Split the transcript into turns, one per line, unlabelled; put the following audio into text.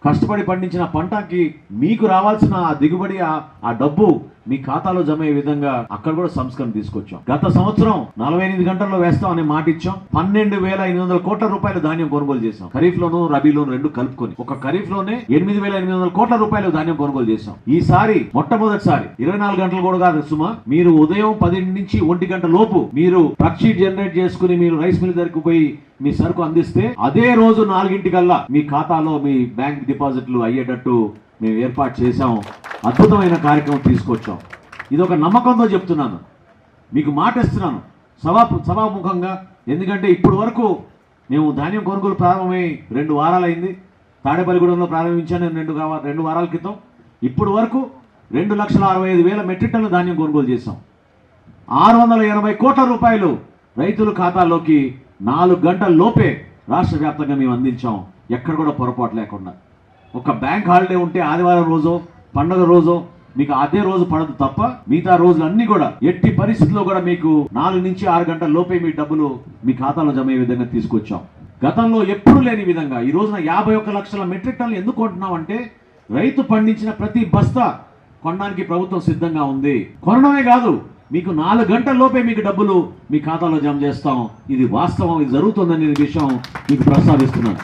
కష్టపడి పండించిన పంటకి మీకు రావాల్సిన ఆ దిగుబడి ఆ డబ్బు మీ ఖాతాలో జమ అయ్యే విధంగా అక్కడ కూడా సంస్కరణ తీసుకొచ్చాం. గత సంవత్సరం 48 గంటల్లో వేస్తాం అనే మాట ఇచ్చాం. 12,800 కోట్ల రూపాయలు ధాన్యం కొనుగోలు చేశాం. ఖరీఫ్ లోను రబీలోను రెండు కలుపుకొని ఒక ఖరీఫ్ లోనే 8,800 కోట్ల రూపాయలు ధాన్యం కొనుగోలు చేశాం. ఈసారి మొట్టమొదటిసారి 24 గంటలు కూడా కాదు సుమా, మీరు ఉదయం 10 నుంచి 1 గంట లోపు మీరు ట్రక్ షీట్ జనరేట్ చేసుకుని మీరు రైస్ మిల్ దగ్గరకు పోయి మీ సరుకు అందిస్తే అదే రోజు 4 మీ ఖాతాలో మీ బ్యాంక్ డిపాజిట్లు అయ్యేటట్టు మేము ఏర్పాటు చేశాం. అద్భుతమైన కార్యక్రమం తీసుకొచ్చాం. ఇది ఒక నమ్మకంతో చెప్తున్నాను, మీకు మాట ఇస్తున్నాను సభాముఖంగా. ఎందుకంటే ఇప్పుడు వరకు మేము ధాన్యం కొనుగోలు ప్రారంభమై 2 వారాలైంది. తాడేపల్లిగూడెంలో ప్రారంభించాను 2 వారాల క్రితం. ఇప్పుడు వరకు 2,65,000 మెట్రిక్ టన్నుల ధాన్యం కొనుగోలు చేశాం. 680 కోట్ల రూపాయలు రైతుల ఖాతాల్లోకి 4 గంటల లోపే రాష్ట్ర వ్యాప్తంగా మేము అందించాం. ఎక్కడ కూడా పొరపాటు లేకుండా. ఒక బ్యాంక్ హాలిడే ఉంటే ఆదివారం రోజో పండుగ రోజో మీకు అదే రోజు పడదు తప్ప మిగతా రోజులన్నీ కూడా ఎట్టి పరిస్థితుల్లో కూడా మీకు 4 నుంచి 6 గంటల లోపే మీ డబ్బులు మీ ఖాతాలో జమ అయ్యే విధంగా తీసుకొచ్చాం. గతంలో ఎప్పుడు లేని విధంగా ఈ రోజున 51 లక్షల మెట్రిక్ టన్నులు ఎందుకు కొంటున్నాం అంటే రైతు పండించిన ప్రతి బస్తా కొనడానికి ప్రభుత్వం సిద్ధంగా ఉంది. కొనడమే కాదు, మీకు 4 గంటల లోపే మీకు డబ్బులు మీ ఖాతాలో జమ చేస్తాం. ఇది వాస్తవం, ఇది జరుగుతుందనే విషయం మీకు ప్రస్తావిస్తున్నాను.